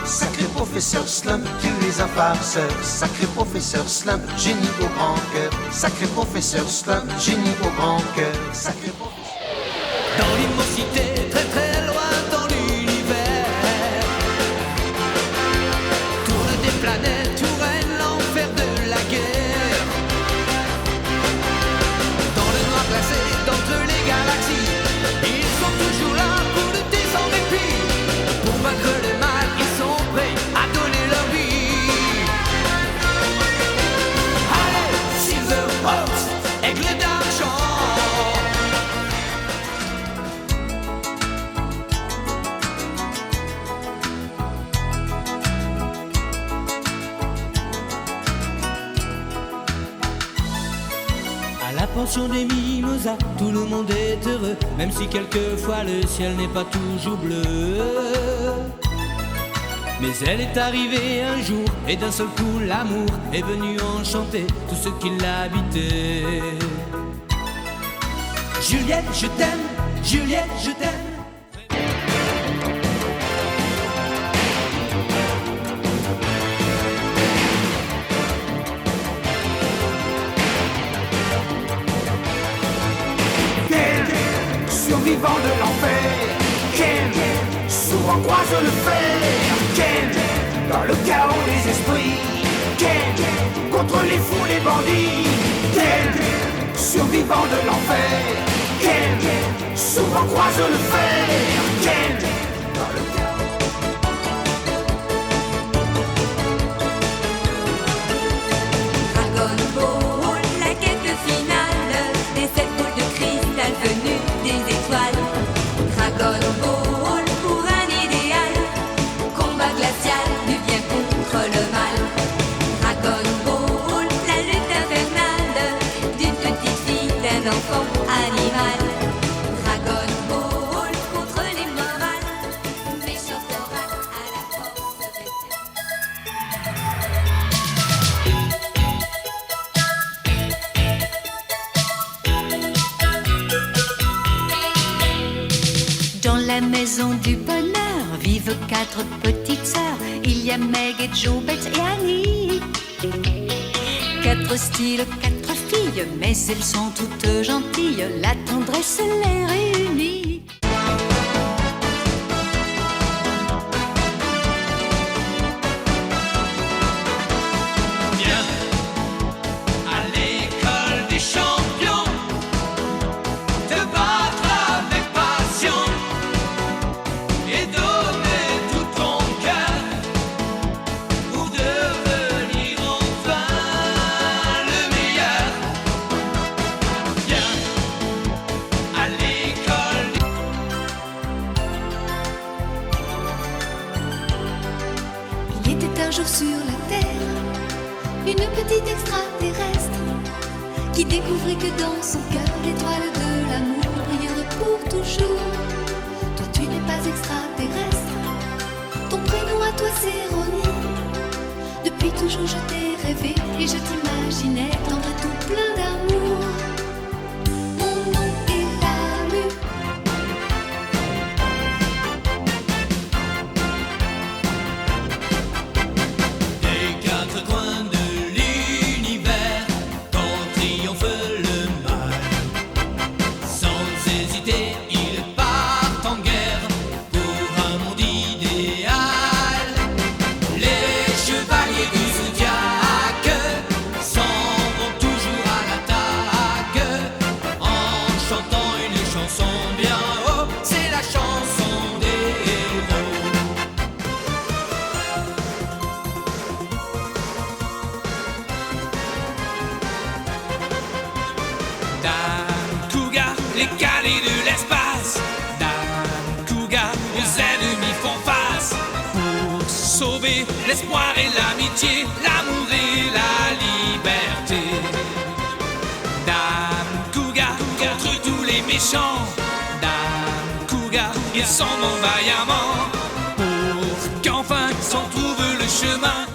Sacré professeur Slump, tu es un farceur. Sacré professeur Slump, génie au grand cœur. Sacré professeur Slump, génie au grand cœur. Sacré professeur. Dans l'immensité, très très loin dans l'univers, tournent des planètes, tout règne l'enfer de la guerre. Dans le noir glacé, d'entre les galaxies, ils sont toujours là pour lutter sans répit. Pour vaincre le mal, ils sont prêts à donner leur vie. Allez, Silverhawks, aigle d'argent. À la pension des mimosas, tout le monde est heureux, même si quelquefois le ciel n'est pas toujours bleu. Mais elle est arrivée un jour, et d'un seul coup l'amour est venu enchanter tout ce qui l'habitait. Juliette, je t'aime, Juliette, je t'aime. Survivant de l'enfer, Ken, souvent croise le fer. Ken, dans le chaos des esprits. Ken, contre les fous, les bandits. Ken, survivant de l'enfer. Ken, souvent croise le fer. Ken, dans le Dragon Ball, la quête finale des 7 boules de cristal venues des étoiles. Dragon Ball pour un idéal, combat glacial du bien contre le mal. Dragon Ball, la lutte infernale d'une petite fille, d'un enfant animal. Dragon Ball contre les morales, méchant oracle à la force restée. Dans la maison du bonheur vivent 4 petites sœurs. Il y a Meg et Jo, Bette et Annie. 4 styles, 4 filles, mais elles sont toutes gentilles. La tendresse les réunit. Viens à l'école des champions, te battre avec passion et donner tout ton cœur pour devenir enfin le meilleur. Viens à l'école. Il était un jour sur la terre une petite extraterrestre qui découvrit que dans son cœur l'étoile de l'amour brillerait pour toujours. Toi tu n'es pas extraterrestre, ton prénom à toi c'est Ronnie. Depuis toujours je t'ai rêvé et je t'imaginais tendre et tout plein d'amour. Mon nom est Lamu. Des 4 coins de l'univers, quand triomphe le mal, sans hésiter, ils partent en guerre pour un monde idéal. Les chevaliers du zodiaque s'en vont toujours à l'attaque, en chantant une chanson bien haut, c'est la chanson des héros. Dan Cougar, les cadets de l'espace. Dan Cougar, aux ennemis font face pour sauver l'espoir et l'amitié, l'amour et la liberté. Dan Cougar, contre tous les méchants. Dan Cougar, ils s'en vont vaillamment pour qu'enfin s'en trouve le chemin.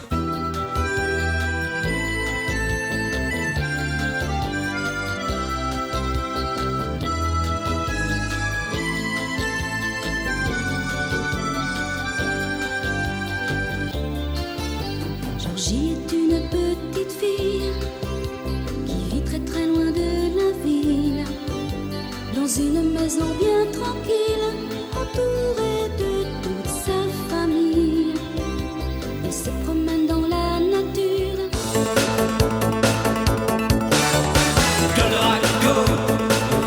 une maison bien tranquille, entourée de toute sa famille. Il se promène dans la nature. Goldorak Go,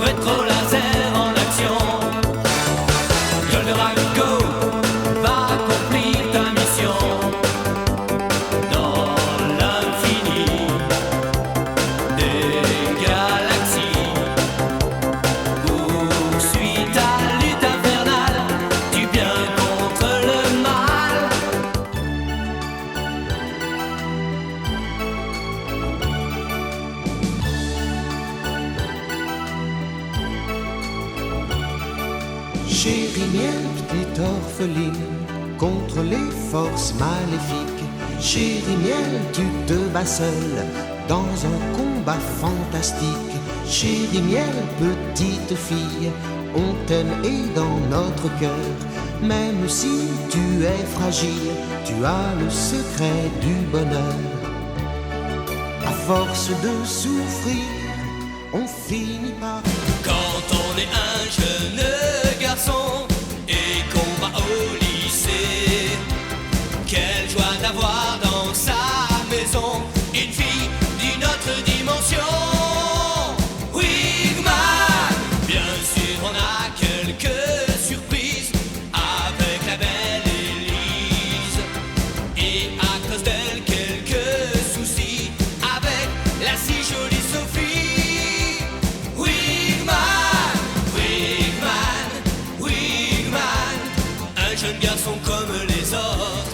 rétro laser en action. Goldorak Go, va accomplir ta mission. Dans l'infini des galaxies, poursuis ta lutte infernale, du bien contre le mal. Chérie mienne, petite orpheline, contre les forces maléfiques. Chérie mienne, tu te bats seule dans un combat fantastique. Chérie mienne, petite fille, on t'aime et dans notre cœur. Même si tu es fragile, tu as le secret du bonheur. À force de souffrir, on finit par... Quand on est un jeune garçon et qu'on va au lycée, quelle joie d'avoir dans sa maison une fille d'une autre dimension. Wigman, bien sûr on a quelques surprises avec la belle Élise, et à cause d'elle quelques soucis avec la si jolie Sophie. Wigman, Wigman, Wigman, un jeune garçon comme les autres.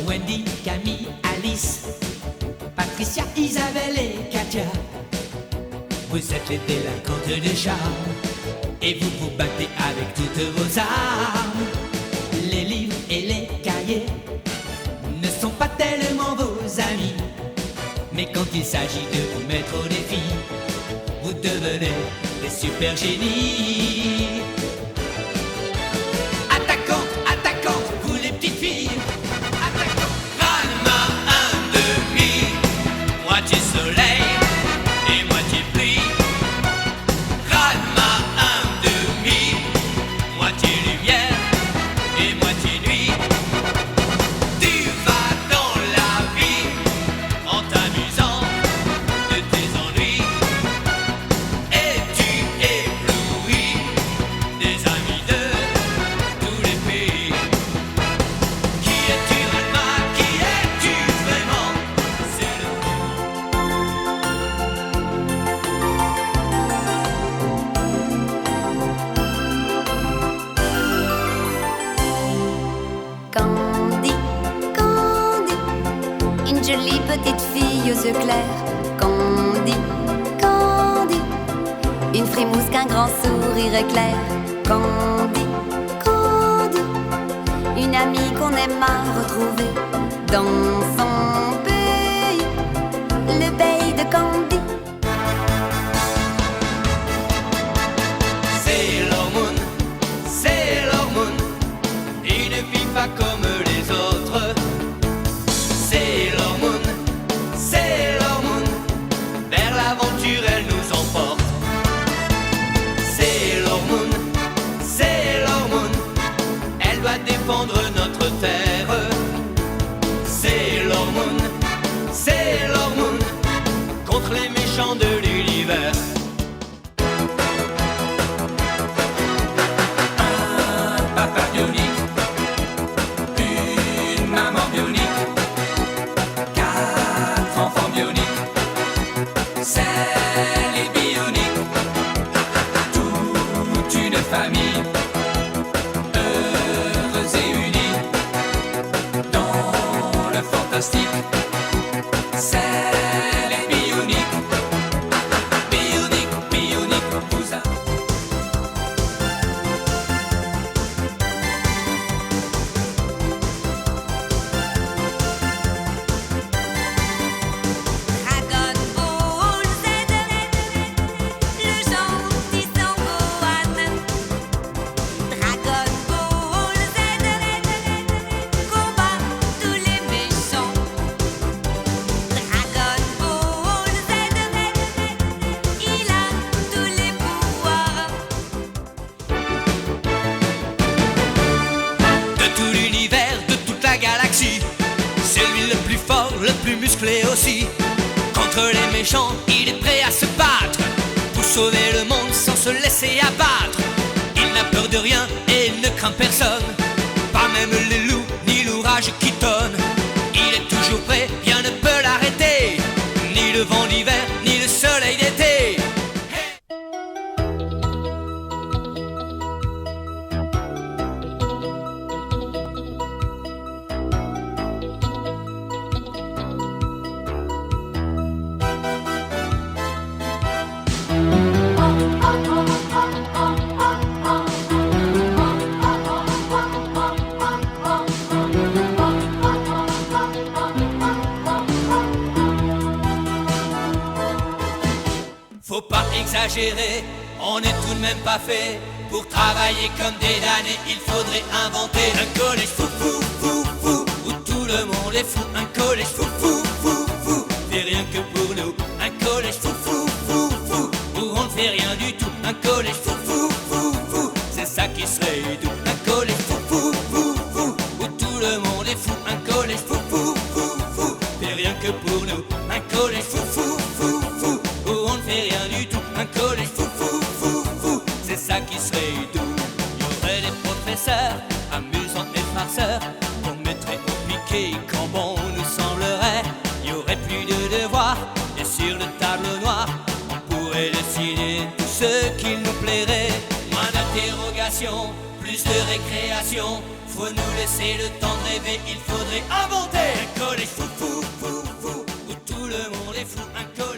Wendy, Camille, Alice, Patricia, Isabelle et Katia, vous êtes les délinquantes de charme et vous vous battez avec toutes vos armes. Les livres et les cahiers ne sont pas tellement vos amis, mais quand il s'agit de vous mettre au défi, vous devenez des super génies. Attaquantes, attaquantes, vous les petites filles. Attaquantes. Ranma un demi, moitié soleil et moitié pluie. Ranma un demi, moitié lumière et moitié nuit. Tu vas dans la vie en t'amusant de tes ennuis, et tu éblouis des amis de tous les pays. Qui es-tu, Ranma? Qui es-tu vraiment? C'est le Candy, Candy, une jolie petite fille aux yeux clairs. Candy, Candy, une frimousse qu'un grand sourire éclair. Candy, Candy, une amie qu'on aime à retrouver dans son pays, le pays de Candy. Sailor Moon, une fille pas comme les autres. Sailor Moon, vers l'aventure elle nous emporte. Sailor Moon, elle doit défendre notre terre. Sailor Moon, contre les méchants de l'univers. Papa bionique, une maman bionique, 4 enfants bioniques, c'est les bioniques, toute une famille, heureuse et unie, dans le fantastique, c'est les bioniques, vous a... Dragon Ball Z, le gentil Sangohan. Dragon Ball Z, combat tous les méchants. aussi. Contre les méchants, il est prêt à se battre pour sauver le monde sans se laisser abattre. Il n'a peur de rien et il ne craint personne, pas même les loups ni l'orage qui tonne. Il est toujours prêt, rien ne peut l'arrêter, ni le vent d'hiver ni le soleil d'été. Faut pas exagérer, on n'est tout de même pas fait pour travailler comme des damnés. Il faudrait inventer un collège fou fou fou fou où tout le monde est fou. Un collège fou fou fou fou, fait rien que pour nous. Un collège fou fou fou fou où on ne fait rien du tout. Un collège fou fou fou fou, c'est ça qui serait doux. Un collège fou fou fou fou où tout le monde est fou. Un collège fou fou fou fou, fait rien que pour nous. Un collège fou fou fou fou où on ne fait rien du tout. Un collège fou fou fou fou, c'est ça qui serait doux. Il y aurait des professeurs amusants et farceurs qu'on mettrait au piquet quand bon nous semblerait. Il y aurait plus de devoirs et sur le tableau noir on pourrait dessiner tout ce qu'il nous plairait. Moins d'interrogations, plus de récréation. Faut nous laisser le temps de rêver, il faudrait inventer un collège fou fou fou fou où tout le monde est fou. Un collège